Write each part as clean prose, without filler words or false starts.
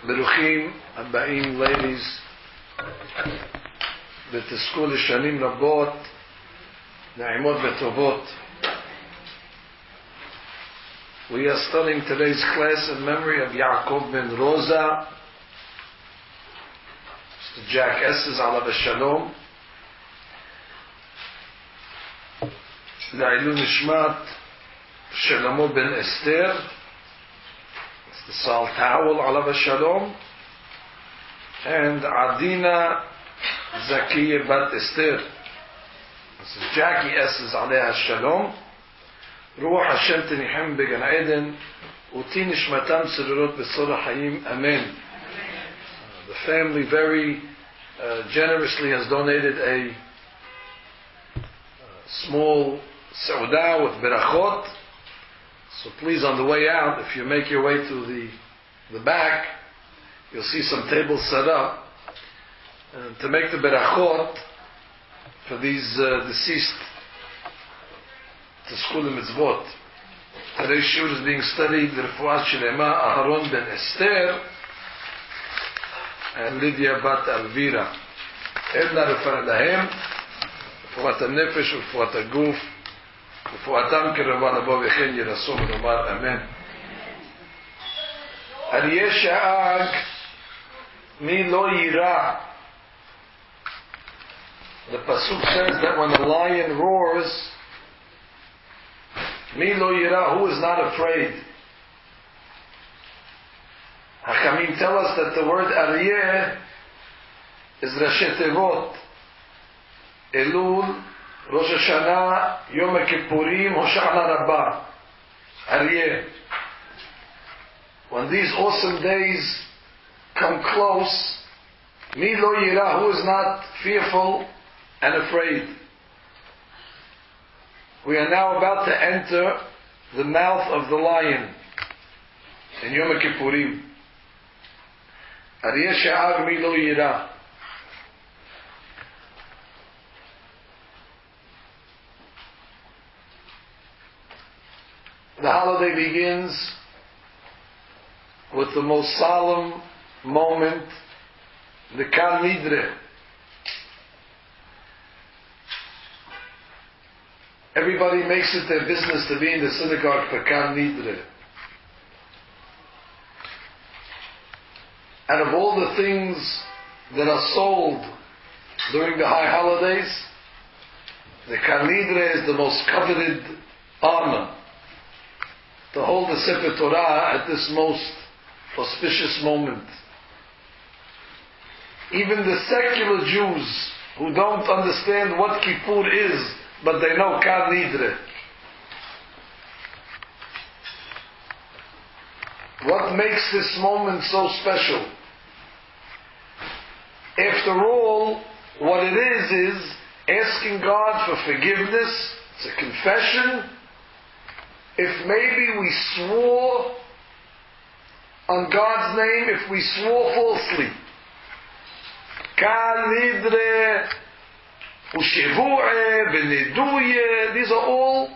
Beruchim Abbaim, ladies, B'tizku l'shanim rabot, na'imot v'tovot. We are studying today's class in memory of Yaakov ben Rosa, Mr. Jack Esses, alav shalom. La'ilun Nishmat Shlomo ben Esther, Mr. Sal Towel, alav shalom, and Adina Zakiya bat Esther, Mrs. Jackie Esses, alav shalom. Ruach Hashem tenihem began Eden, uti nishmatam tzururot b'sorah hayim, amen. The family very generously has donated a small seudah with berachot. So please, on the way out, if you make your way to the back, you'll see some tables set up to make the berachot for these deceased to school of mitzvot. Today's shiur is being studied Refuat Shlema Aharon ben Esther and Lydia bat Elvira. Edna Refuat Lahem, Refuat HaNefesh, Refuat HaGuf, Refuatam Kerava Labo V'chen Yerasom Lomar Amen. Aryeh Sha'ag Mi Lo Yira. The pasuk says that when a lion roars, Mi lo yira, who is not afraid? Hachamim tell us that the word Aryeh is Rashi Tevot. Elul, Rosh Hashanah, Yom Kippurim, Hoshana Rabbah. Aryeh. When these awesome days come close, Mi lo yira, who is not fearful and afraid? We are now about to enter the mouth of the lion in Yom Kippurim. Aryeh she'ag mi lo yira. The holiday begins with the most solemn moment, the Nidre. Everybody makes it their business to be in the synagogue for Nidre. And of all the things that are sold during the high holidays, the Nidre is the most coveted honor. To hold the Sefer Torah at this most auspicious moment. Even the secular Jews who don't understand what Kippur is, but they know Nidre. What makes this moment so special? After all, what it is asking God for forgiveness. It's a confession. If maybe we swore on God's name, if we swore falsely. Nidre, Ushevu'e, Beniduye, these are all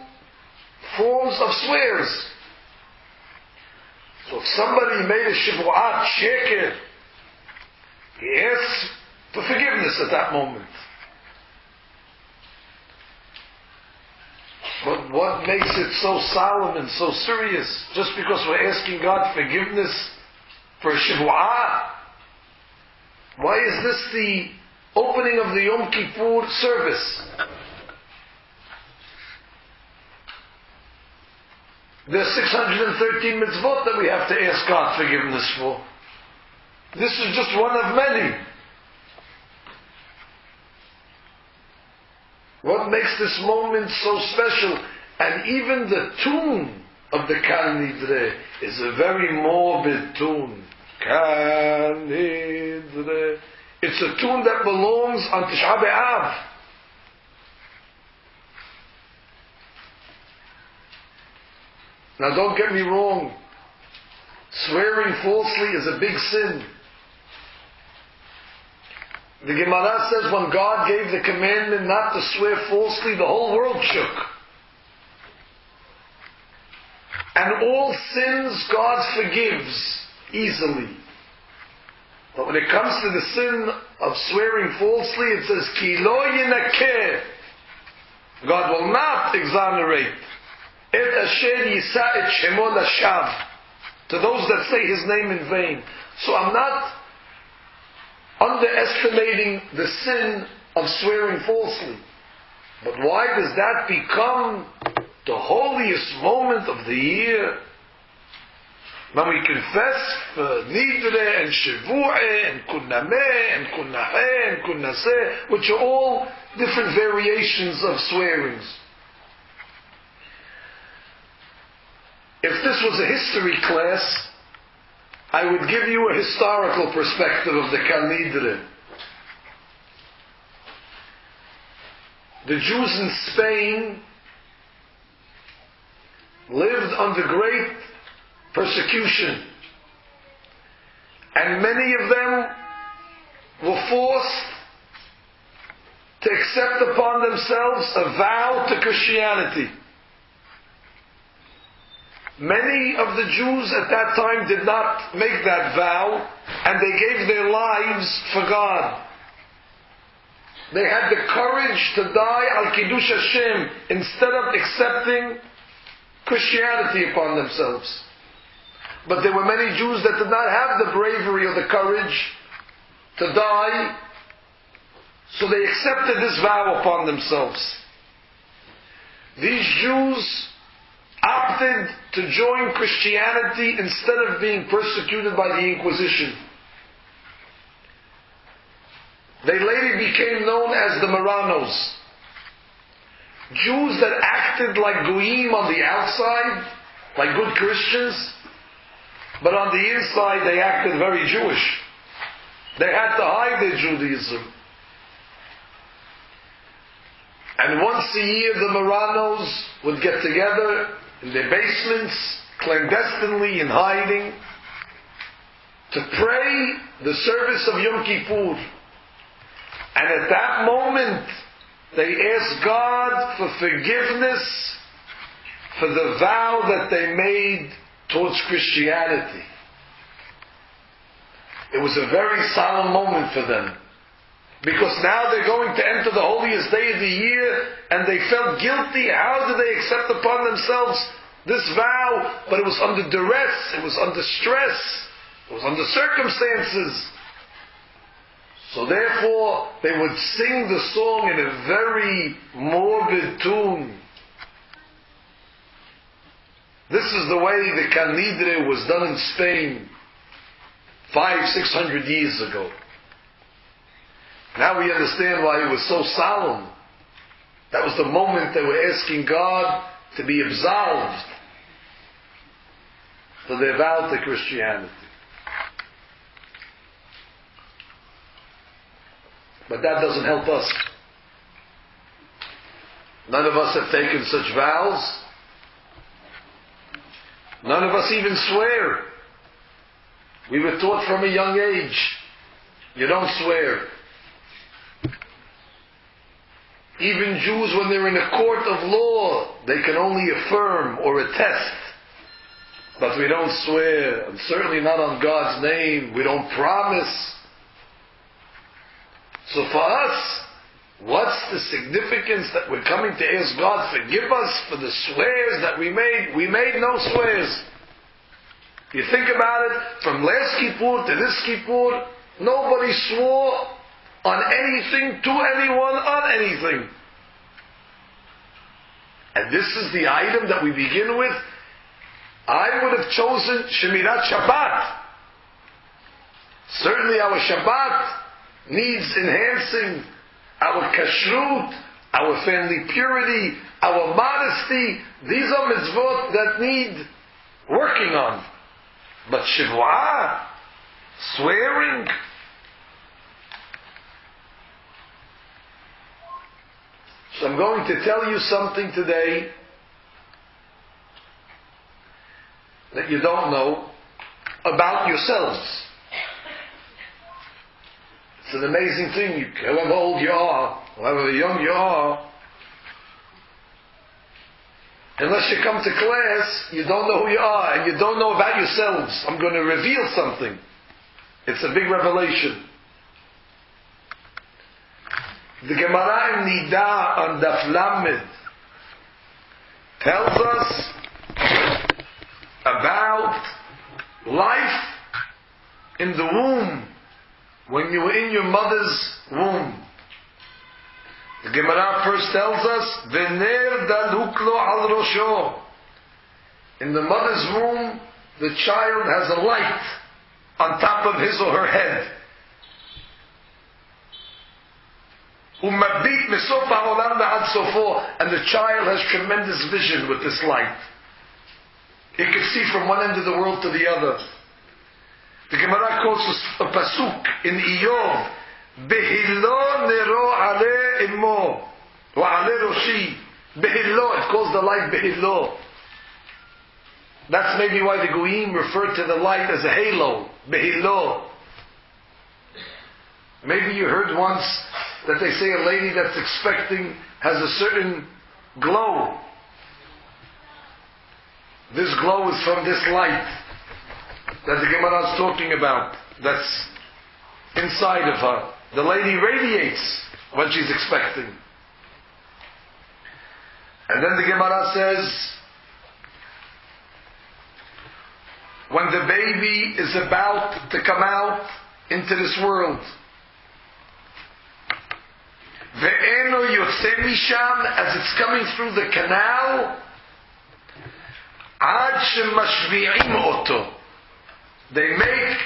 forms of swears. So if somebody made a Shivu'at sheker, he asks for forgiveness at that moment. But what makes it so solemn and so serious? Just because we're asking God forgiveness for a Shivu'at? Why is this the opening of the Yom Kippur service? There's 613 mitzvot that we have to ask God forgiveness for. This is just one of many. What makes this moment so special? And even the tune of the Nidre is a very morbid tune. Nidre. It's a tune that belongs on Tisha B'Av. Now don't get me wrong. Swearing falsely is a big sin. The Gemara says when God gave the commandment not to swear falsely, the whole world shook. And all sins God forgives easily. But when it comes to the sin of swearing falsely, it says, Ki lo yinakeh. God will not exonerate et asher yisa et shemo lashav, to those that say His name in vain. So I'm not underestimating the sin of swearing falsely. But why does that become the holiest moment of the year? When we confess for Nidre and Shavu'eh and Kunnameh and Kunnaheh and Kunnaseh, which are all different variations of swearings. If this was a history class, I would give you a historical perspective of the Kal Nidre. The Jews in Spain lived under great persecution, and many of them were forced to accept upon themselves a vow to Christianity. Many of the Jews at that time did not make that vow, and they gave their lives for God. They had the courage to die al Kiddush Hashem instead of accepting Christianity upon themselves. But there were many Jews that did not have the bravery or the courage to die, so they accepted this vow upon themselves. These Jews opted to join Christianity instead of being persecuted by the Inquisition. They later became known as the Marranos. Jews that acted like Goyim on the outside, like good Christians, but on the inside they acted very Jewish. They had to hide their Judaism. And once a year the Marranos would get together in their basements, clandestinely in hiding, to pray the service of Yom Kippur. And at that moment, they asked God for forgiveness for the vow that they made towards Christianity. It was a very solemn moment for them, because now they're going to enter the holiest day of the year, and they felt guilty. How did they accept upon themselves this vow? But it was under duress, it was under stress, it was under circumstances. So therefore, they would sing the song in a very morbid tune. This is the way the Kal Nidre was done in Spain 500-600 years ago. Now we understand why it was so solemn. That was the moment they were asking God to be absolved for their vow to Christianity. But that doesn't help us. None of us have taken such vows. None of us even swear. We were taught from a young age, you don't swear. Even Jews, when they're in a court of law, they can only affirm or attest. But we don't swear, and certainly not on God's name. We don't promise. So for us, what's the significance that we're coming to ask God, forgive us for the swears that we made? We made no swears. You think about it, from last Kippur to this Kippur, nobody swore on anything, to anyone, on anything. And this is the item that we begin with. I would have chosen Shemirat Shabbat. Certainly our Shabbat needs enhancing, our kashrut, our family purity, our modesty. These are mitzvot that need working on. But Shivu'ah, swearing, so I'm going to tell you something today that you don't know about yourselves. It's an amazing thing. However old you are, however young you are, unless you come to class, you don't know who you are, and you don't know about yourselves. I'm going to reveal something. It's a big revelation. The Gemara in Nidre on Daf Lamed tells us about life in the womb, when you were in your mother's womb. The Gemara first tells us, V'ner daluk lo al rosho. In the mother's womb, the child has a light on top of his or her head. Umabit misof ha'olam v'ad sofo. And the child has tremendous vision with this light. It can see from one end of the world to the other. The Gemara quotes a pasuk in Iyov, Behilo nero ale immo, wa ale roshi. Behilo, it calls the light Behilo. That's maybe why the Goyim refer to the light as a halo, Behilo. Maybe you heard once that they say a lady that's expecting has a certain glow. This glow is from this light that the Gemara is talking about, that's inside of her. The lady radiates when she's expecting. And then the Gemara says, when the baby is about to come out into this world, Ve'eno yotze misham, as it's coming through the canal, ad shemashvi'im oto, they make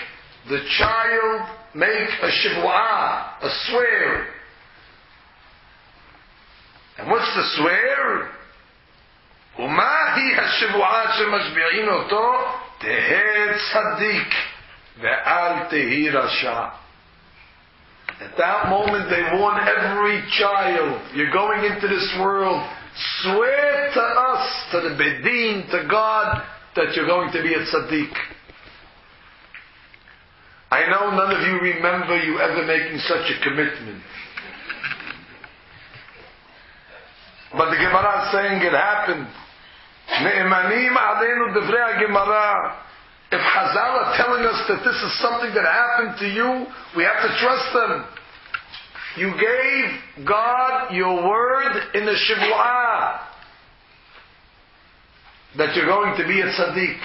the child make a shivua, a swear. And what's the swear? Umahi hashivua shemashvi'in oto, tehe tzaddik ve'al tehi rasha. At that moment they warn every child, you're going into this world, swear to us, to the Bedin, to God, that you're going to be a tzaddik. I know none of you remember you ever making such a commitment. But the Gemara is saying it happened. Ne'emanim aleinu devrei Gemara. If Chazal are telling us that this is something that happened to you, we have to trust them. You gave God your word in the Shivua that you're going to be a tzaddik.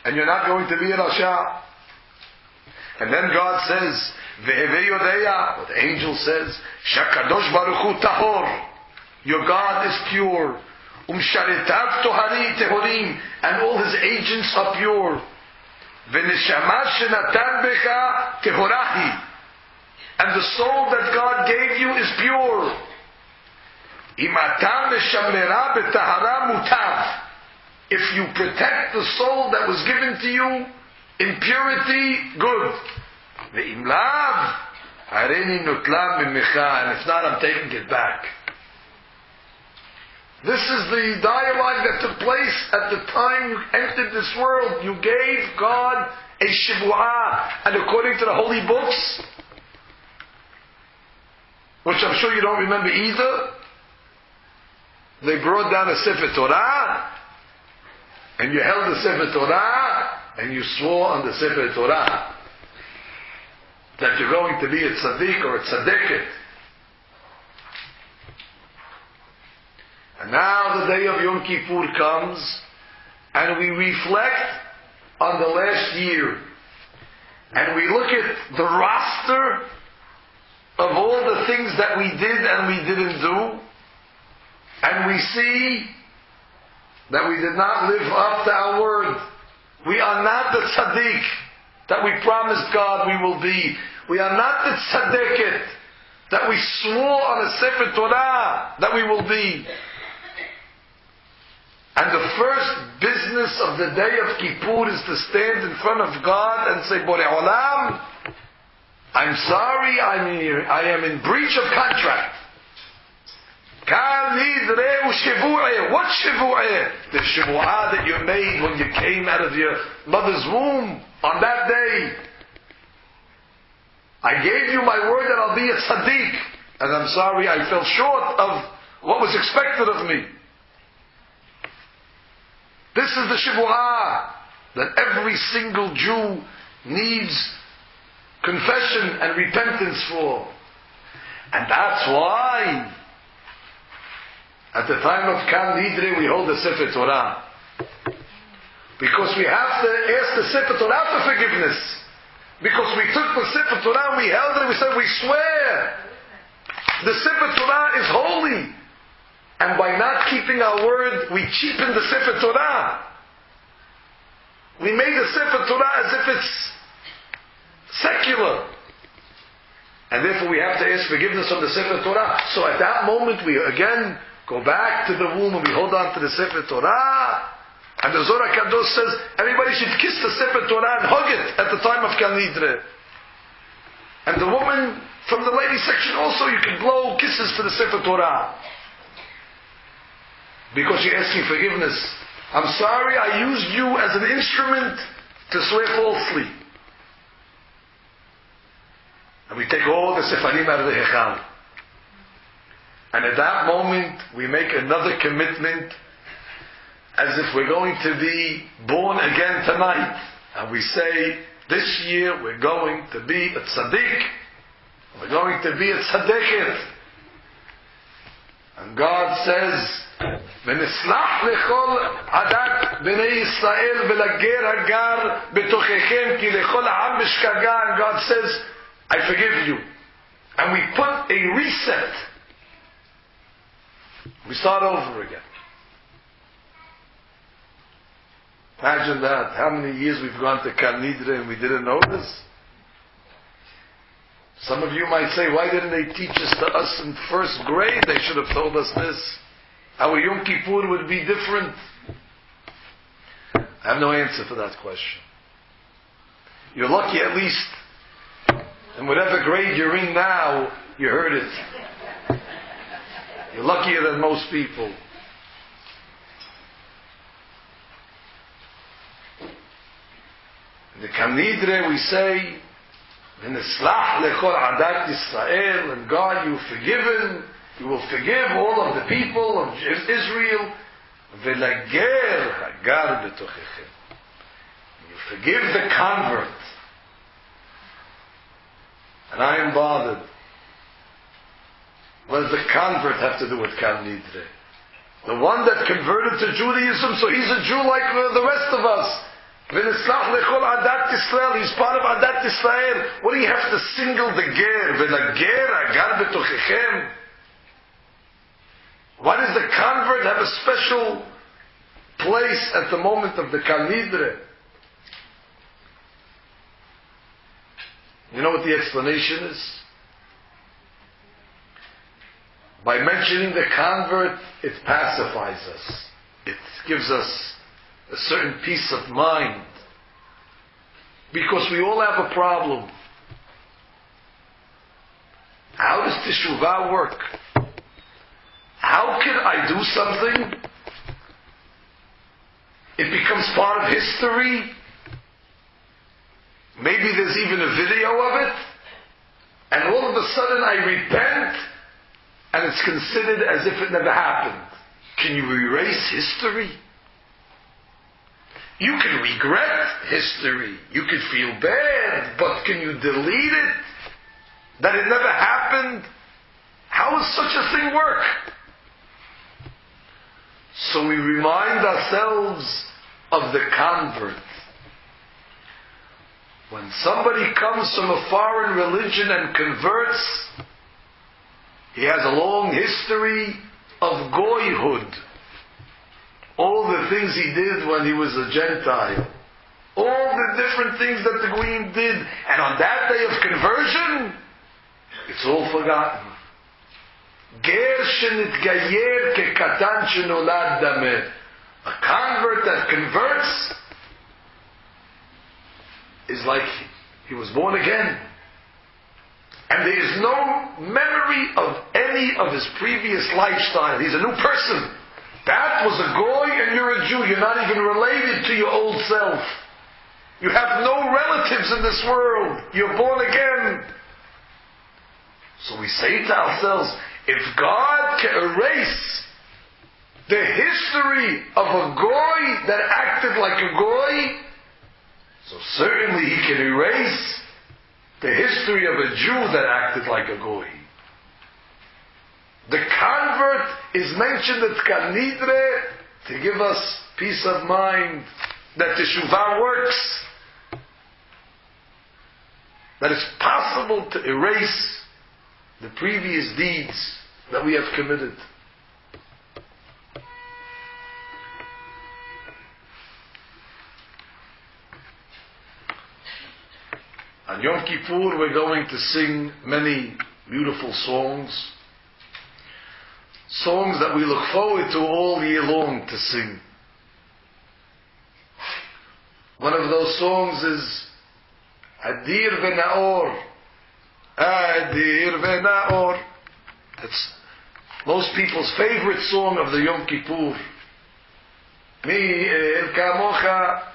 And you're not going to be a rasha. And then God says, Ve'eve yodeya, what the angel says, Shakadosh Baruch Hu tahor, your God is pure. Umsharetav tohari tehorim, and all his agents are pure. V'neshama shenatan becha tehorahi, and the soul that God gave you is pure. Imatam meshamera betahara mutav, if you protect the soul that was given to you in purity, good. Ve'im lav, hareini nutlam b'mecha, and if not, I'm taking it back. This is the dialogue that took place at the time you entered this world. You gave God a shivua, and according to the holy books, which I'm sure you don't remember either, they brought down a Sefer Torah, and you held the Sefer Torah, and you swore on the Sefer Torah that you're going to be a tzaddik or a tzaddiket. And now the day of Yom Kippur comes, and we reflect on the last year, and we look at the roster of all the things that we did and we didn't do, and we see that we did not live up to our word. We are not the tzaddik that we promised God we will be. We are not the tzaddiket that we swore on a Sefer Torah that we will be. And the first business of the day of Kippur is to stand in front of God and say, Borei Olam, I'm sorry, I am in breach of contract. Kal Nidre u'shivu'eh. What shivu'eh? The shivu'ah that you made when you came out of your mother's womb on that day. I gave you my word that I'll be a tzaddik, and I'm sorry I fell short of what was expected of me. This is the shivu'ah. that every single Jew needs confession and repentance for. And that's why at the time of Kan Nidre we hold the Sefer Torah. Because we have to ask the Sefer Torah for forgiveness. Because we took the Sefer Torah and we held it and we said, we swear the Sefer Torah is holy. And by not keeping our word, we cheapen the Sefer Torah. We made the Sefer Torah as if it's secular. And therefore we have to ask forgiveness on the Sefer Torah. So at that moment we again go back to the womb and we hold on to the Sefer Torah. And the Zohar Kadosh says everybody should kiss the Sefer Torah and hug it at the time of Kan Nidre. And the woman from the ladies section also, you can blow kisses to the Sefer Torah. Because you're asking forgiveness. I'm sorry I used you as an instrument to swear falsely. And we take all the Sefarim out of the Hechal. And at that moment, we make another commitment as if we're going to be born again tonight. And we say, this year we're going to be a tzaddik. We're going to be a tzaddikit. And God says, ונצלח לכל עדת בני ישראל ולגר הגר בתוככם כי לכל העם בשגגה. And God says, I forgive you. And we put a reset. We start over again. Imagine that. How many years we've gone to Kan Nidre and we didn't know this? Some of you might say, why didn't they teach this to us in first grade? They should have told us this. Our Yom Kippur would be different. I have no answer for that question. You're lucky at least in whatever grade you're in now, you heard it. You're luckier than most people. In the Kan Nidre we say, V'neslach lechol adat Yisrael, and God, you've forgiven, you will forgive all of the people of Israel. V'lager hagar b'tochechem. You forgive the convert. And I am bothered. What does the convert have to do with Kan Nidre? The one that converted to Judaism, so he's a Jew like the rest of us. V'neslach lechol adat Yisrael, he's part of adat Yisrael. What do you have to single the ger? V'lager hagar b'tochechem. Why does the convert have a special place at the moment of the Kan Nidre? You know what the explanation is? By mentioning the convert, it pacifies us. It gives us a certain peace of mind. Because we all have a problem. How does teshuvah work? How can I do something? It becomes part of history. Maybe there's even a video of it. And all of a sudden I repent and it's considered as if it never happened. Can you erase history? You can regret history. You can feel bad, but can you delete it? That it never happened? How does such a thing work? So we remind ourselves of the convert. When somebody comes from a foreign religion and converts, he has a long history of goyhood. All the things he did when he was a Gentile. All the different things that the Goyim did. And on that day of conversion, it's all forgotten. Ger shenitgayer kekatan shenolad dameh. A convert that converts is like he was born again. And there is no memory of any of his previous lifestyle. He's a new person. That was a goy and you're a Jew. You're not even related to your old self. You have no relatives in this world. You're born again. So we say to ourselves, if God can erase the history of a goy that acted like a goy, certainly he can erase the history of a Jew that acted like a goy. The convert is mentioned at Nidre to give us peace of mind that teshuvah works, that it's possible to erase the previous deeds that we have committed. On Yom Kippur we're going to sing many beautiful songs. Songs that we look forward to all year long to sing. One of those songs is Adir Venaor. Adir Venaor. It's most people's favorite song of the Yom Kippur. Mi el kamocha.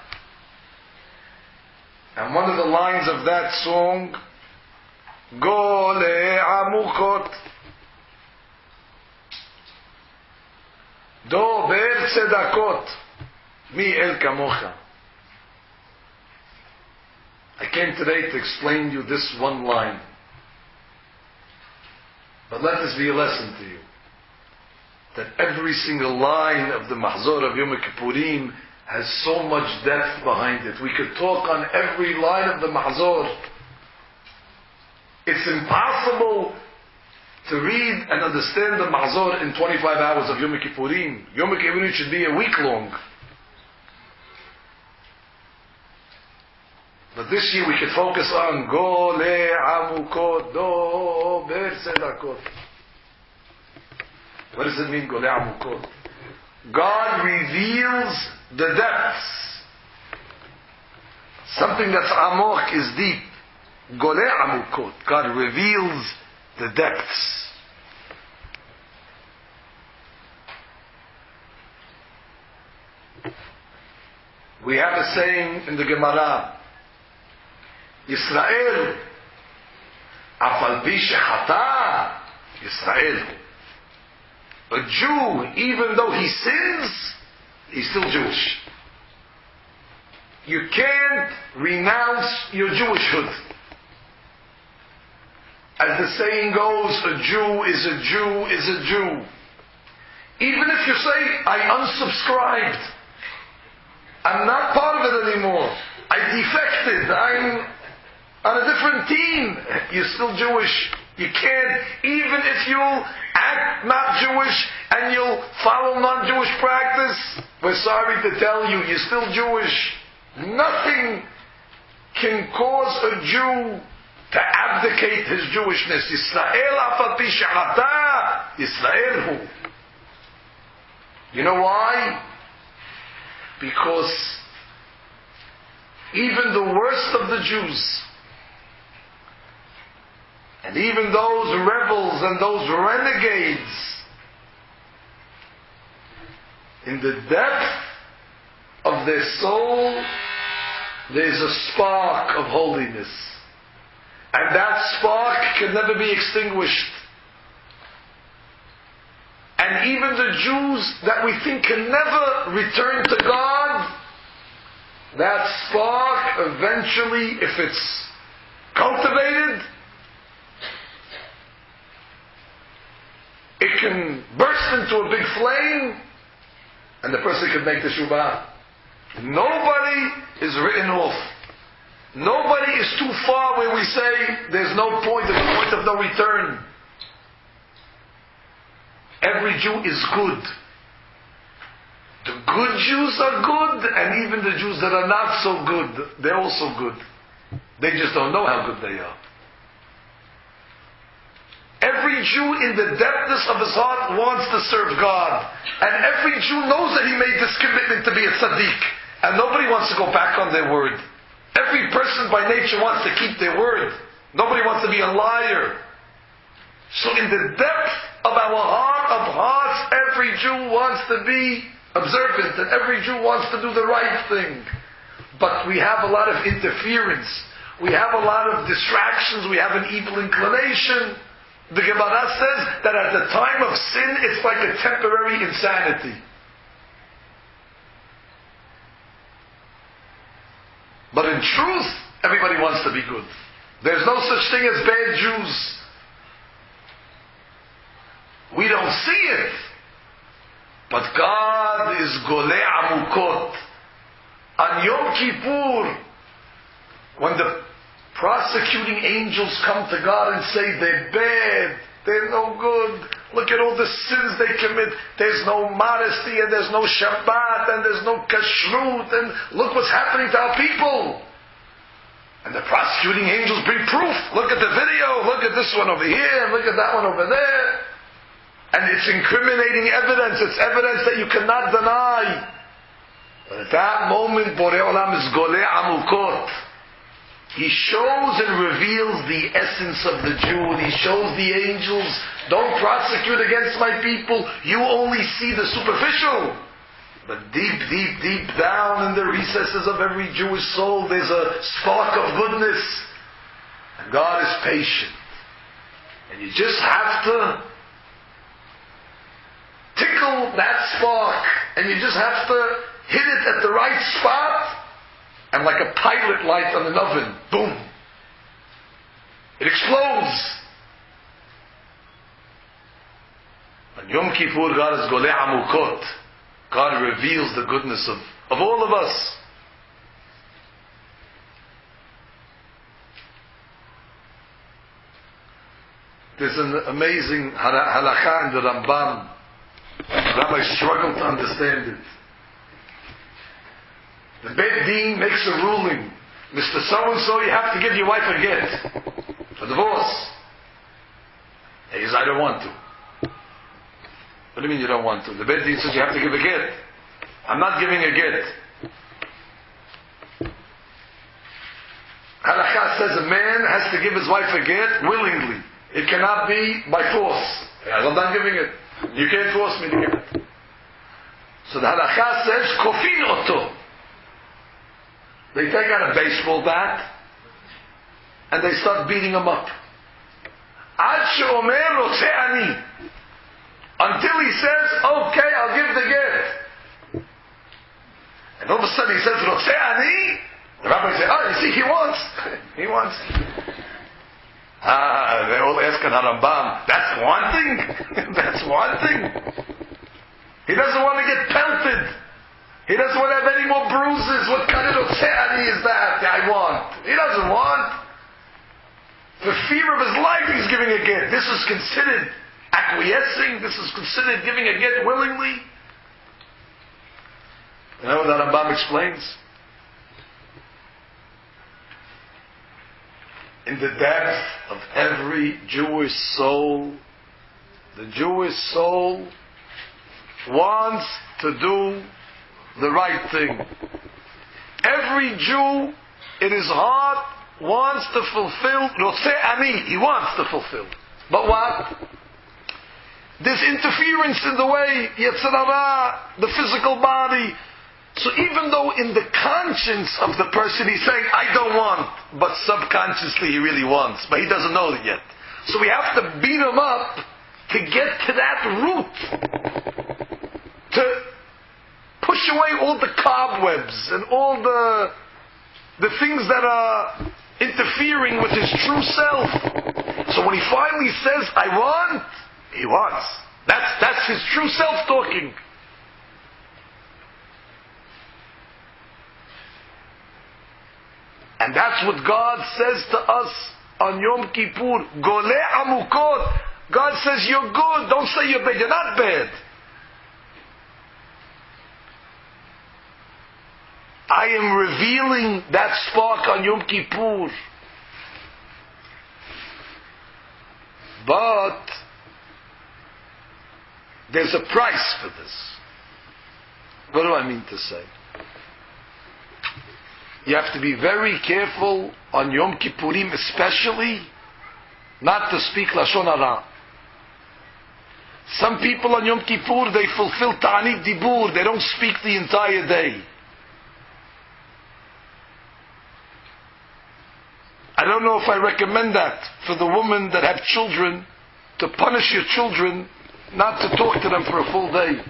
And one of the lines of that song, Go le'amukot. Do ber tzedakot. Mi el kamocha. I came today to explain to you this one line. But let this be a lesson to you. That every single line of the Mahzor of Yom Kippurim has so much depth behind it. We could talk on every line of the Mahzor. It's impossible to read and understand the Mahzor in 25 hours of Yom Kippurim. Yom Kippurim should be a week long. But this year we could focus on Go le'amukot, do ber tzedakot. What does it mean, Go le'amukot? God reveals the depths. Something that's amok is deep. Go le'amukot. God reveals the depths. We have a saying in the Gemara, Yisrael, afal pi shechata, Yisrael. A Jew, even though he sins, he's still Jewish. You can't renounce your Jewishhood. As the saying goes, a Jew is a Jew is a Jew. Even if you say, I unsubscribed, I'm not part of it anymore, I defected, I'm on a different team, you're still Jewish. You can't, even if you act not Jewish and you'll follow non-Jewish practice, we're sorry to tell you, you're still Jewish. Nothing can cause a Jew to abdicate his Jewishness. Yisrael afal pi shechata, Yisrael hu. You know why? Because even the worst of the Jews, and even those rebels and those renegades, in the depth of their soul, there's a spark of holiness. And that spark can never be extinguished. And even the Jews that we think can never return to God, that spark eventually, if it's cultivated, it can burst into a big flame, and the person can make the teshuvah. Nobody is written off. Nobody is too far where we say there's no point, there's a point of no return. Every Jew is good. The good Jews are good, and even the Jews that are not so good, they're also good. They just don't know how good they are. Every Jew in the depthness of his heart wants to serve God. And every Jew knows that he made this commitment to be a tzaddik. And nobody wants to go back on their word. Every person by nature wants to keep their word. Nobody wants to be a liar. So in the depth of our heart of hearts, every Jew wants to be observant, and every Jew wants to do the right thing. But we have a lot of interference. We have a lot of distractions. We have an evil inclination. The Gemara says that at the time of sin, it's like a temporary insanity. But in truth, everybody wants to be good. There's no such thing as bad Jews. We don't see it. But God is Golei Amukot. On Yom Kippur, when the prosecuting angels come to God and say they're bad, they're no good, look at all the sins they commit, there's no modesty and there's no Shabbat and there's no kashrut, and look what's happening to our people. And the prosecuting angels bring proof. Look at the video, look at this one over here, look at that one over there. And it's incriminating evidence, it's evidence that you cannot deny. But at that moment, Borei Olam is Golei Amukot. He shows and reveals the essence of the Jew, and he shows the angels, don't prosecute against my people, you only see the superficial. But deep, deep, deep down in the recesses of every Jewish soul, there's a spark of goodness. And God is patient. And you just have to tickle that spark, and you just have to hit it at the right spot, and like a pilot light on an oven, boom, it explodes. On Yom Kippur, God is Golei Amukot. God reveals the goodness of all of us. There's an amazing halakha in the Rambam. Rabbi struggled to understand it. The Beit Din makes a ruling. Mr. So-and-so, you have to give your wife a get. A divorce. He says, I don't want to. What do you mean you don't want to? The Beit Din says you have to give a get. I'm not giving a get. Halakha says a man has to give his wife a get willingly. It cannot be by force. I'm not giving it. You can't force me to give it. So the halakha says, Kofin oto. They take out a baseball bat and they start beating him up. Ad she'omer rotzeh ani. Until he says, okay, I'll give the get. And all of a sudden he says, rotzeh ani. The rabbi says, oh, you see, he wants. He wants. They all ask on Rambam, that's wanting? That's wanting? He doesn't want to get pelted. He doesn't want to have any more bruises. What kind of rotzeh is that? I want. He doesn't want. For fear of his life, he's giving a get. This is considered acquiescing. This is considered giving a get willingly. You know what the Rambam explains? In the depth of every Jewish soul, the Jewish soul wants to do the right thing. Every Jew in his heart wants to fulfill Rotzeh Ani. He wants to fulfill. But what? There's interference in the way, Yetzer Hara, the physical body. So even though in the conscience of the person he's saying, I don't want, but subconsciously he really wants, but he doesn't know it yet. So we have to beat him up to get to that root. To push away all the cobwebs and all the things that are interfering with his true self. So when he finally says, I want, he wants. That's his true self talking. And that's what God says to us on Yom Kippur. Golei Amukot. God says, you're good. Don't say you're bad. You're not bad. I am revealing that spark on Yom Kippur. But there's a price for this. What do I mean to say? You have to be very careful on Yom Kippurim especially not to speak Lashon Hara. Some people on Yom Kippur, they fulfill Ta'anit Dibur. They don't speak the entire day. I don't know if I recommend that for the women that have children, to punish your children, not to talk to them for a full day.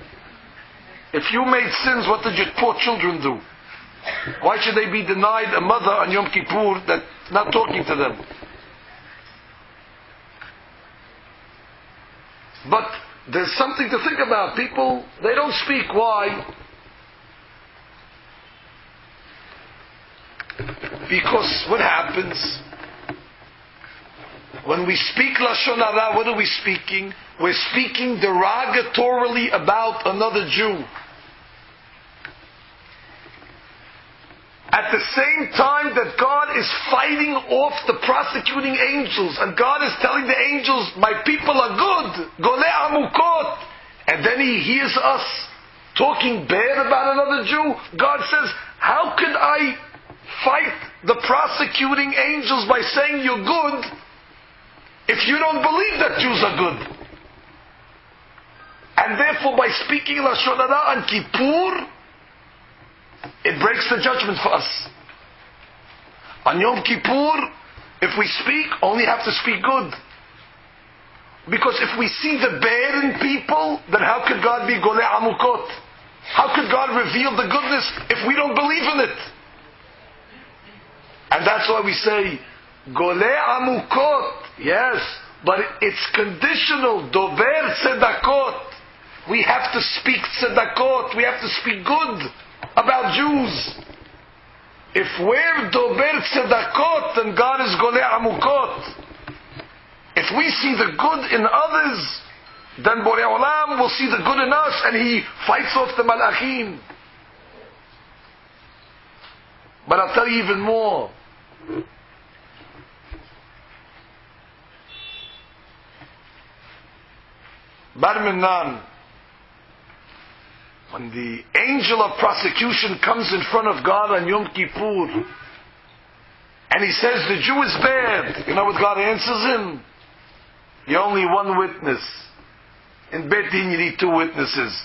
If you made sins, what did your poor children do? Why should they be denied a mother on Yom Kippur that's not talking to them? But there's something to think about. People, they don't speak. Why? Because what happens? When we speak Lashon Hara, what are we speaking? We're speaking derogatorily about another Jew. At the same time that God is fighting off the prosecuting angels, and God is telling the angels, my people are good, Golei Amukot, and then He hears us talking bad about another Jew, God says, how can I fight the prosecuting angels by saying you're good if you don't believe that Jews are good? And therefore by speaking Lashon Hara on Kippur, it breaks the judgment for us. On Yom Kippur, if we speak, only have to speak good. Because if we see the bad in people, then how could God be Golei Amukot? How could God reveal the goodness if we don't believe in it? And that's why we say, Golei Amukot, yes, but it's conditional, Dover Tzedakot. We have to speak Tzedakot, we have to speak good about Jews. If we're Dober Tzedakot, then God is Golei Amukot. If we see the good in others, then Borei Olam will see the good in us, and He fights off the Malachim. But I'll tell you even more. Bar Minan, when the angel of prosecution comes in front of God on Yom Kippur, and he says the Jew is bad, you know what God answers him? You're only one witness. In Beit Din you need 2 witnesses.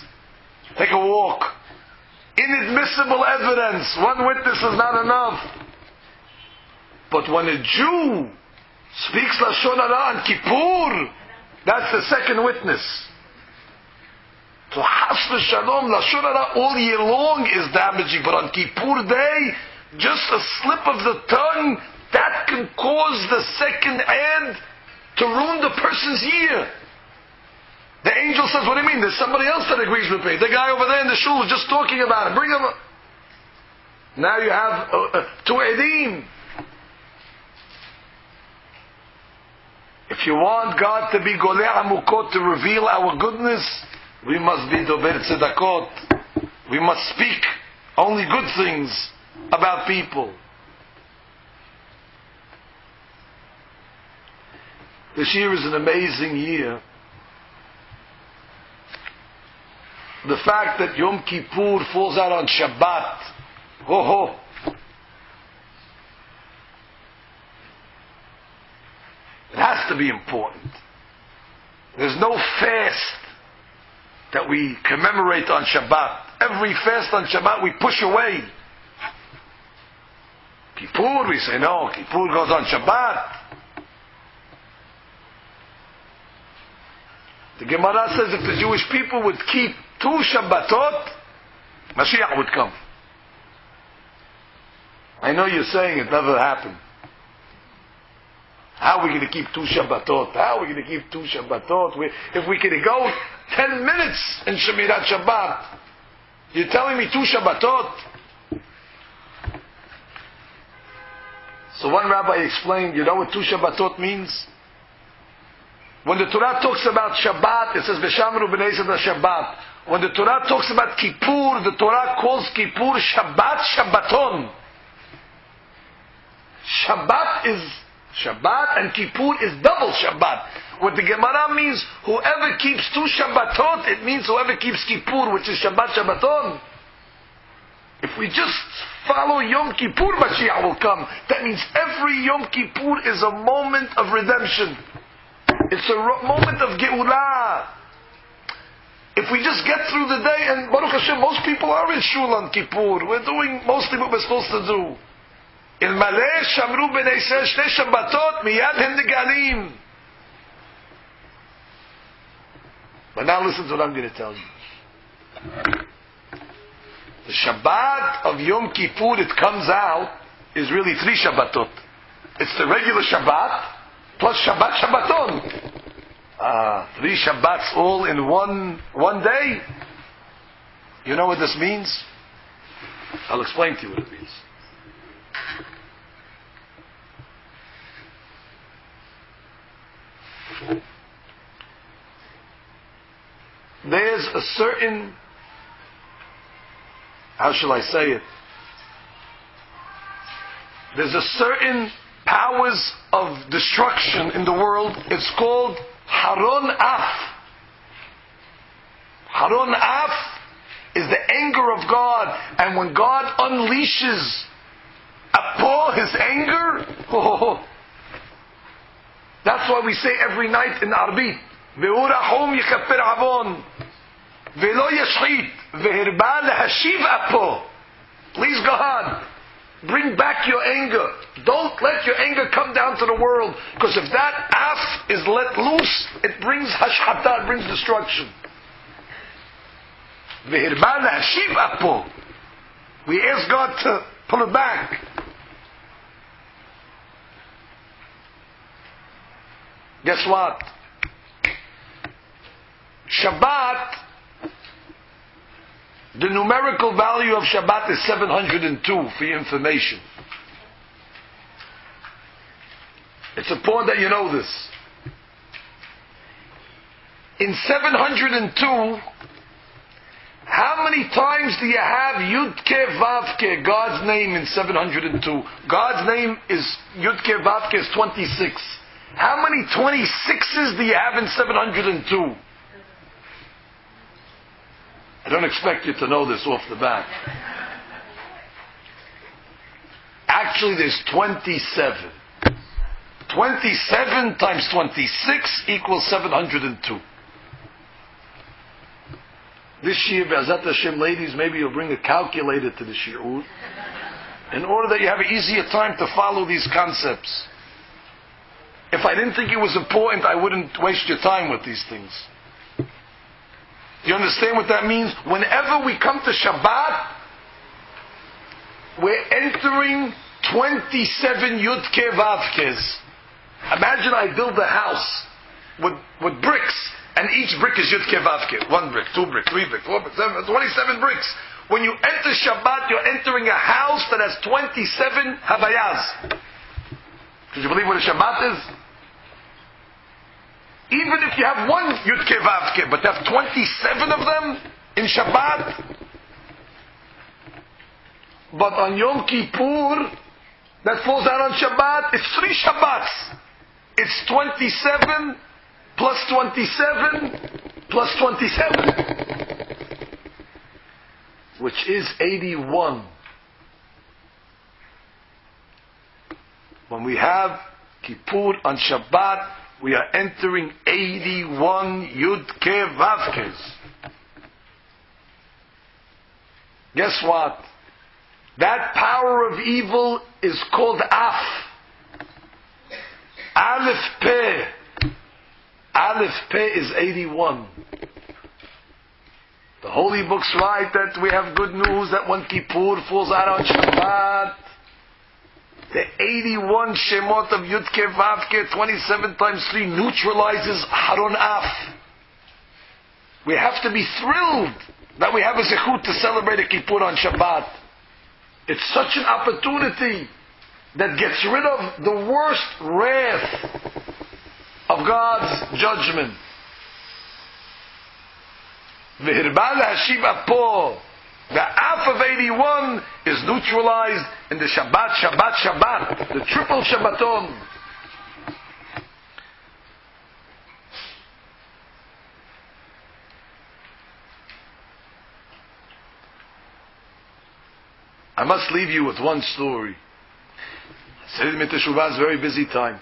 Take a walk. Inadmissible evidence. 1 witness is not enough. But when a Jew speaks Lashon Hara on Kippur, that's the second witness. So Has v'Shalom, Lashon Hara all year long is damaging, but on Kippur Day, just a slip of the tongue, that can cause the second hand to ruin the person's year. The angel says, what do you mean? There's somebody else that agrees with me. The guy over there in the shul was just talking about it. Bring him up. Now you have 2 edim. If you want God to be Golei Amukot, to reveal our goodness, we must be Dober Tzedakot. We must speak only good things about people. This year is an amazing year. The fact that Yom Kippur falls out on Shabbat, ho ho. It has to be important. There's no fast that we commemorate on Shabbat. Every fast on Shabbat we push away. Kippur, we say no, Kippur goes on Shabbat. The Gemara says if the Jewish people would keep 2 Shabbatot, Mashiach would come. I know you're saying it never happened. How are we going to keep 2 Shabbatot? How are we going to keep 2 Shabbatot? If we could go 10 minutes in Shemirat Shabbat, you're telling me 2 Shabbatot? So one rabbi explained, you know what 2 Shabbatot means? When the Torah talks about Shabbat, it says, V'shamru b'nei Yisrael Shabbat. When the Torah talks about Kippur, the Torah calls Kippur Shabbat Shabbaton. Shabbat is Shabbat and Kippur is double Shabbat. What the Gemara means, whoever keeps 2 Shabbatot, it means whoever keeps Kippur, which is Shabbat Shabbaton. If we just follow Yom Kippur, Mashiach will come. That means every Yom Kippur is a moment of redemption. It's a moment of Geulah. If we just get through the day, and Baruch Hashem, most people are in Shul on Kippur. We're doing mostly what we're supposed to do. Ilmaleh shamru b'nei Yisrael shnei Shabbatot miyad hem negalim. But now listen to what I'm going to tell you. The Shabbat of Yom Kippur, it comes out, is really 3 Shabbatot. It's the regular Shabbat, plus Shabbat Shabbaton. 3 Shabbats all in one day. You know what this means? I'll explain to you what it means. There's a certain, how shall I say it? There's a certain powers of destruction in the world. It's called Haron Af. Haron Af is the anger of God, and when God unleashes upon his anger, that's why we say every night in Arbit, Ve'urahum yikapir avon, ve'lo yashchit, ve'hirba lehashiv apo. Please God, bring back your anger. Don't let your anger come down to the world, because if that af is let loose, it brings hashchata, it brings destruction. Ve'hirba lehashiv apo. We ask God to pull it back. Guess what? Shabbat, the numerical value of Shabbat is 702, for your information. It's important that you know this. In 702, how many times do you have Yud-Ke Vav-Ke, God's name, in 702? God's name is Yud-Ke Vav-Ke is 26. How many 26s do you have in 702? I don't expect you to know this off the bat. Actually, there's 27. 27 times 26 equals 702. This year, Be'ezat Hashem, ladies, maybe you'll bring a calculator to the shiur, in order that you have an easier time to follow these concepts. If I didn't think it was important, I wouldn't waste your time with these things. You understand what that means? Whenever we come to Shabbat, we're entering 27 Yud-Ke Vav-Kes. Imagine I build a house with bricks, and each brick is Yud-Ke Vav-Ke. 1 brick, 2 brick, 3 brick, 4 brick, 7, 27 bricks. When you enter Shabbat, you're entering a house that has 27 Havayas. Did you believe what a Shabbat is? Even if you have 1 Yud-Ke Vav-Ke, but you have 27 of them in Shabbat. But on Yom Kippur, that falls out on Shabbat, it's 3 Shabbats. It's 27 plus 27 plus 27, which is 81. When we have Kippur on Shabbat, we are entering 81 Yud-Ke Vav-Kes. Guess what? That power of evil is called Af. Aleph Peh. Aleph Peh is 81. The holy books write that we have good news that when Kippur falls out on Shabbat, the 81 Shemot of Yud-Ke Vav-Ke, 27 times 3, neutralizes Haron Af. We have to be thrilled that we have a zechut to celebrate a Kippur on Shabbat. It's such an opportunity that gets rid of the worst wrath of God's judgment. V'hirbal hashib apo. The Af of 81 is neutralized in the Shabbat, the triple Shabbaton. I must leave you with one story. Seder Teshuvah is a very busy time.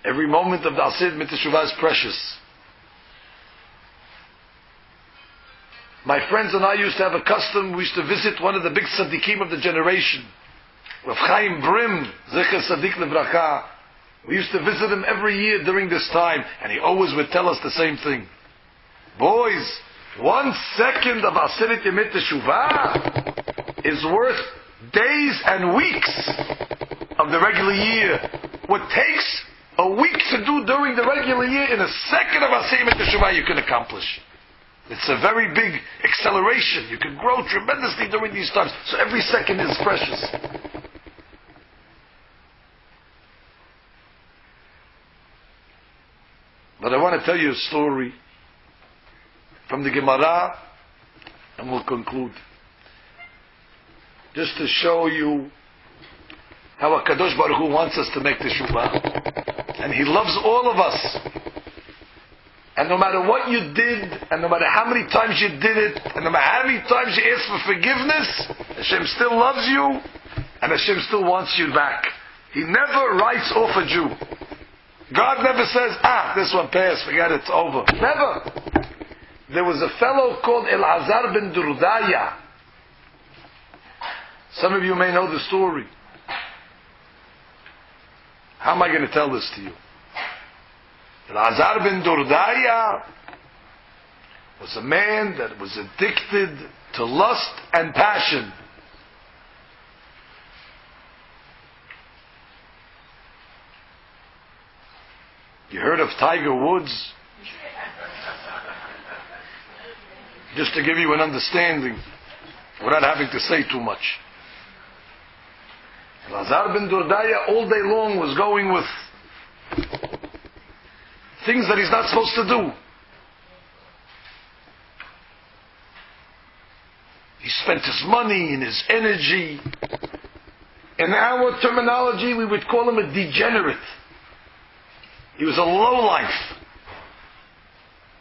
Every moment of the Seder Teshuvah is precious. My friends and I used to have a custom. We used to visit one of the big tzaddikim of the generation, Rav Chaim Brim, Zecher Tzaddik Levracha. We used to visit him every year during this time, and he always would tell us the same thing. Boys, 1 second of Aseret Yemei Teshuvah is worth days and weeks of the regular year. What takes a week to do during the regular year, in a second of Aseret Yemei Teshuvah you can accomplish. It's a very big acceleration. You can grow tremendously during these times. So every second is precious. But I want to tell you a story from the Gemara, and we'll conclude. Just to show you how HaKadosh Baruch Hu wants us to make teshuvah. And He loves all of us. And no matter what you did, and no matter how many times you did it, and no matter how many times you asked for forgiveness, Hashem still loves you, and Hashem still wants you back. He never writes off a Jew. God never says, this one passed, forget it, it's over. Never. There was a fellow called Elazar ben Durdaya. Some of you may know the story. How am I going to tell this to you? Elazar ben Durdaya was a man that was addicted to lust and passion. You heard of Tiger Woods? Just to give you an understanding, without having to say too much. Elazar ben Durdaya all day long was going with things that he's not supposed to do. He spent his money and his energy. In our terminology, we would call him a degenerate. He was a lowlife.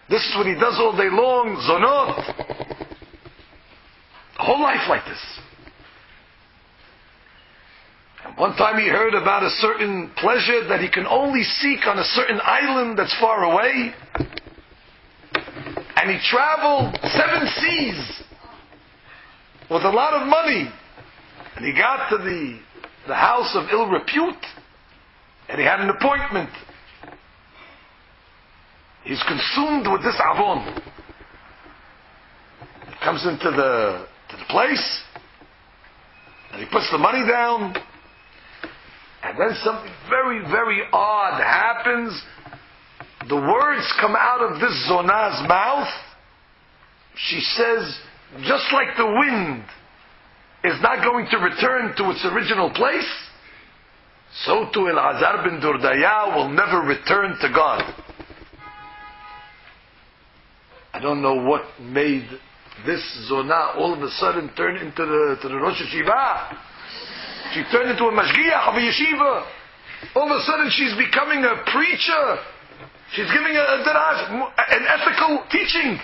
This is what he does all day long, zonot. A whole life like this. And one time he heard about a certain pleasure that he can only seek on a certain island that's far away. And he traveled 7 seas with a lot of money. And he got to the house of ill repute, and he had an appointment. He's consumed with this avon. He comes into the place, and he puts the money down, and then something very, very odd happens. The words come out of this Zona's mouth. She says, just like the wind is not going to return to its original place, so too Elazar ben Durdaya will never return to God. I don't know what made this Zonah all of a sudden turn into the Rosh Yeshiva. She turned into a Mashgiach of a yeshiva. All of a sudden she's becoming a preacher. She's giving a derash, an ethical teaching.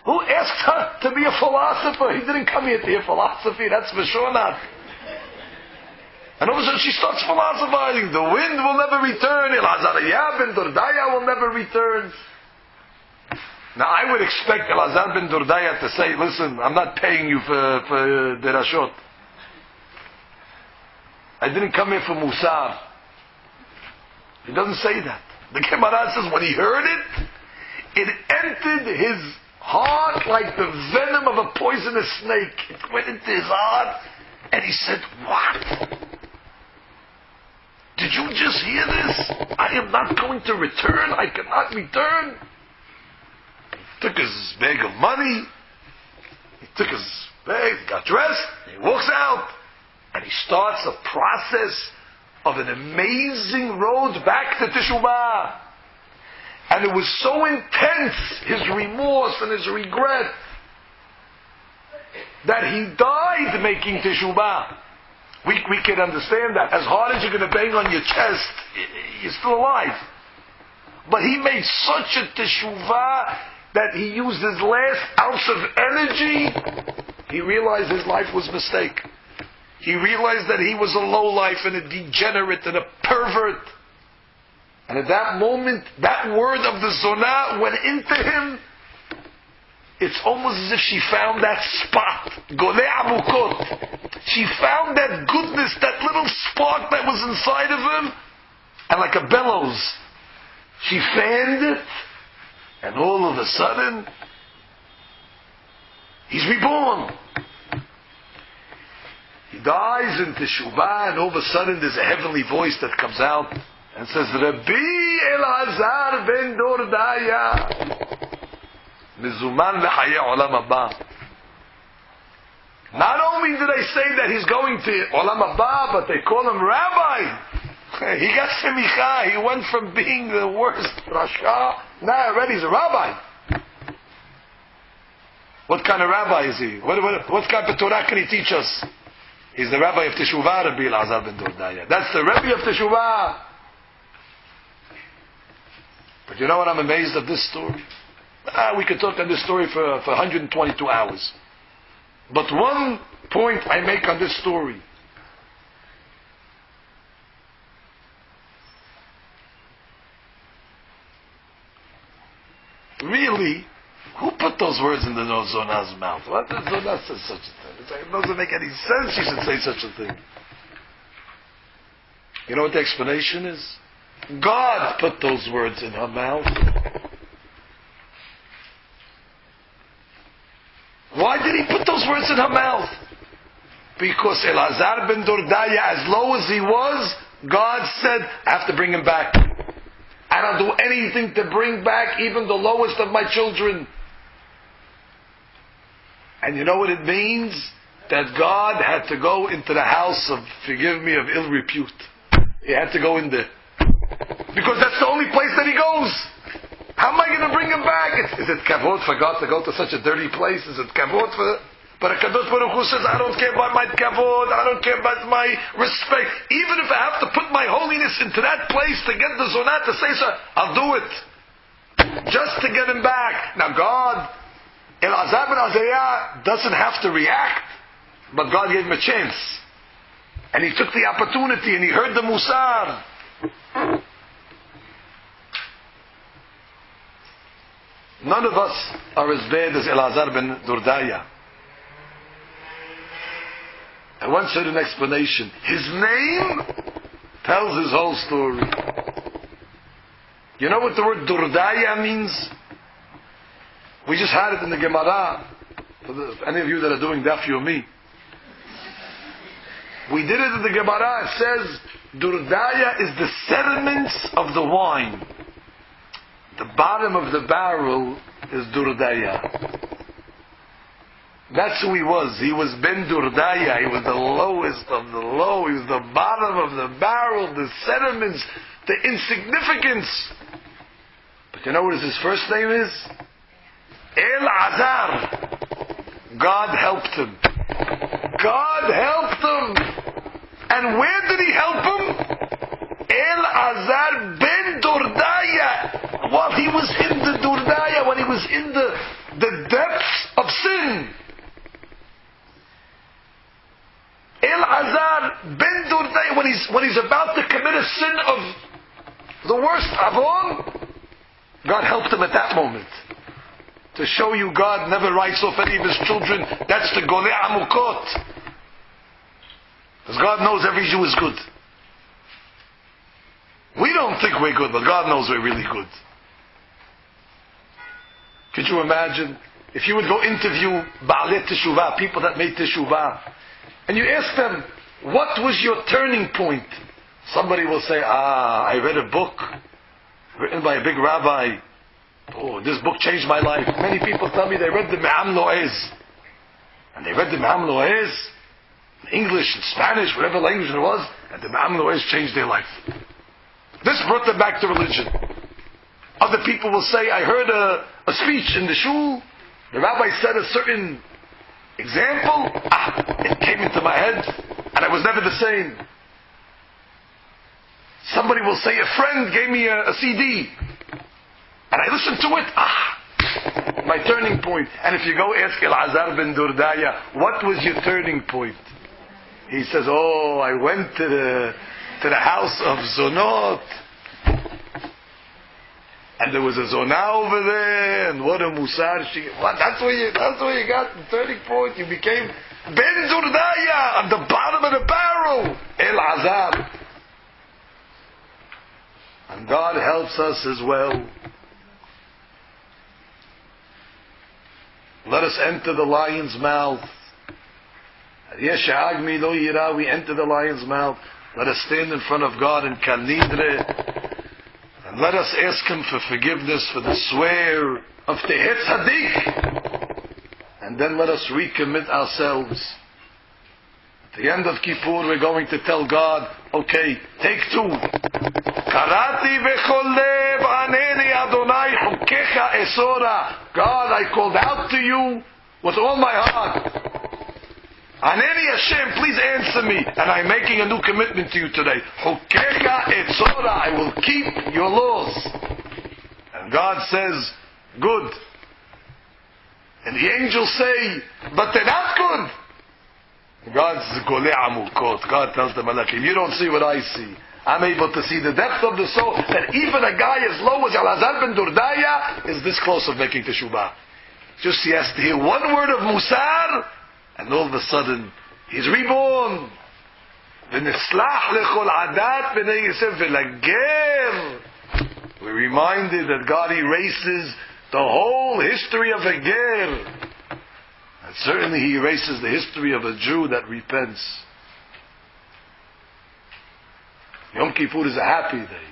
Who asked her to be a philosopher? He didn't come here to hear philosophy, that's for sure not. And all of a sudden she starts philosophizing. The wind will never return. Elazar ben Durdaya will never return. Now I would expect Elazar ben Durdaya to say, listen, I'm not paying you for derashot. I didn't come here for Musar. He doesn't say that. The Gemara says when he heard it entered his heart like the venom of a poisonous snake. It went into his heart, and he said, what? Did you just hear this? I am not going to return. I cannot return. He took his bag of money. He took his bag, got dressed, he walks out, and he starts a process of an amazing road back to Teshuvah. And it was so intense, his remorse and his regret, that he died making Teshuvah. We can understand that. As hard as you're going to bang on your chest, you're still alive. But he made such a Teshuvah that he used his last ounce of energy. He realized his life was a mistake. He realized that he was a lowlife and a degenerate and a pervert. And at that moment, that word of the Zonah went into him. It's almost as if she found that spot. Golei Amukot. She found that goodness, that little spark that was inside of him. And like a bellows, she fanned it. And all of a sudden, He's reborn. He dies in Teshuvah, and all of a sudden there's a heavenly voice that comes out and says, Rabbi Elazar ben Dordaya, Mizuman lechaye olam haba. Not only did they say that he's going to olam haba, but they call him Rabbi. He got semicha. He went from being the worst rasha, now already he's a rabbi. What kind of rabbi is he? What kind of Torah can he teach us? He's the Rabbi of Teshuvah, Rabbi Elazar ben Dordaya. That's the Rabbi of Teshuvah. But you know what I'm amazed at this story? We could talk on this story for 122 hours. But one point I make on this story. Really, who put those words in the Zona's mouth? What does Zonah say such a thing? It doesn't make any sense she should say such a thing. You know what the explanation is? God put those words in her mouth. Why did he put those words in her mouth? Because Elazar ben Dordaya, as low as he was, God said, I have to bring him back. I don't do anything to bring back even the lowest of my children. And you know what it means? That God had to go into the house of, forgive me, of ill repute. He had to go in there. Because that's the only place that he goes. How am I going to bring him back? Is it kavod for God to go to such a dirty place? Is it kavod for... But a Kadosh Baruch Hu says, I don't care about my kavod, I don't care about my respect. Even if I have to put my holiness into that place to get the zonah to say so, I'll do it. Just to get him back. Now God, Elazar ben Azariah doesn't have to react, but God gave him a chance. And he took the opportunity and he heard the musar. None of us are as bad as Elazar ben Dordaya. I once heard an explanation. His name tells his whole story. You know what the word Dordaya means? We just had it in the Gemara. For any of you that are doing Daf Yomi. We did it in the Gemara. It says, Dordaya is the sediments of the wine. The bottom of the barrel is Dordaya. That's who he was. He was Ben Dordaya. He was the lowest of the low. He was the bottom of the barrel, the sediments, the insignificance. But you know what his first name is? Elazar. God helped him. God helped him. And where did he help him? Elazar Ben Dordaya. While he was in the Dordaya, when he was in the depths of sin. Elazar ben Dordaya, when he's about to commit a sin of the worst avon, God helped him at that moment. To show you God never writes off any of his children. That's the Golei Amukot. Because God knows every Jew is good. We don't think we're good, but God knows we're really good. Could you imagine if you would go interview Ba'alei Teshuvah, people that made Teshuvah, and you ask them, what was your turning point? Somebody will say, I read a book written by a big rabbi. Oh, this book changed my life. Many people tell me they read the Me'am Lo'ez. And they read the Me'am Lo'ez, in English and Spanish, whatever language it was, and the Me'am Lo'ez changed their life. This brought them back to religion. Other people will say, I heard a speech in the shul, the rabbi said a certain example, it came into my head, and I was never the same. Somebody will say, a friend gave me a CD, and I listened to it, my turning point. And if you go ask Elazar ben Dordaya, what was your turning point? He says, I went to the house of Zonot, and there was a zonah over there, and what a musar she... That's where you got the turning point. You became Ben Dordaya on the bottom of the barrel. Elazar. And God helps us as well. Let us us enter the lion's mouth. We enter the lion's mouth. Let us stand in front of God in Nidre, and let us ask Him for forgiveness for the swear of Tehet Hadik, and then let us recommit ourselves. At the end of Kippur, we're going to tell God, okay, take 2. Karati v'chol lev aneni Adonai chukecha esora. God, I called out to you with all my heart. Aneni Hashem, please answer me. And I'm making a new commitment to you today. Chukecha esora. I will keep your laws. And God says, good. And the angels say, but they're not good. God tells the Malachim, you don't see what I see. I'm able to see the depth of the soul, that even a guy as low as Elazar ben Dordaya is this close of making teshuvah. Just he has to hear one word of Musar, and all of a sudden, he's reborn. We're reminded that God erases the whole history of a ger. And certainly He erases the history of a Jew that repents. Yom Kippur is a happy day,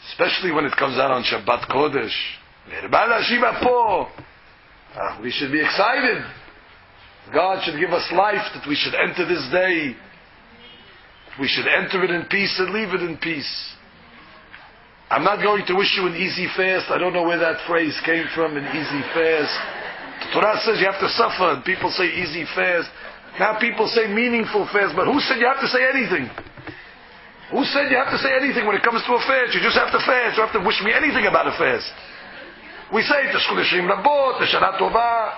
especially when it comes out on Shabbat Kodesh. We should be excited. God should give us life, that we should enter this day. We should enter it in peace and leave it in peace. I'm not going to wish you an easy fast. I don't know where that phrase came from, an easy fast. The Torah says you have to suffer, and people say easy fast. Now people say meaningful fast, but who said you have to say anything? Who said you have to say anything when it comes to a fast? You just have to fast. You have to wish me anything about a fast. We say, Teshkuleshim Rabot, Teshana Tova.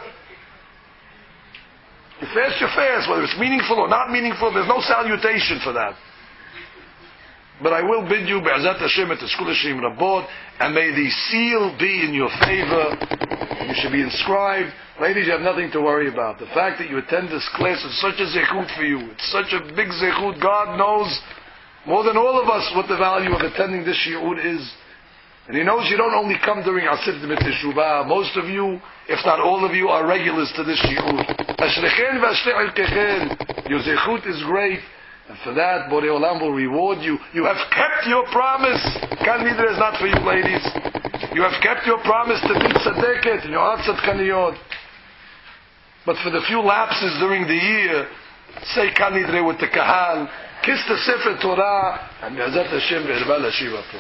You fast, whether it's meaningful or not meaningful, there's no salutation for that. But I will bid you, Be'ezat Hashem et Teshkuleshim Rabot, and may the seal be in your favor. You should be inscribed. Ladies, you have nothing to worry about. The fact that you attend this class is such a zechut for you. It's such a big zechut. God knows more than all of us what the value of attending this shiur is. And He knows you don't only come during Asir D'Mit Teshuvah. Most of you, if not all of you, are regulars to this shiur. Ashrechen v'ashrei ilkechen. Your zechut is great. And for that, Borei Olam will reward you. You have kept your promise. Kan Nidre is not for you, ladies. You have kept your promise to be tzadeket in your heart tzadkaniyot. But for the few lapses during the year, say Kan Nidre with the kahal, kiss the Sefer Torah, and Be'ezat Hashem ve'erba l'shiva po.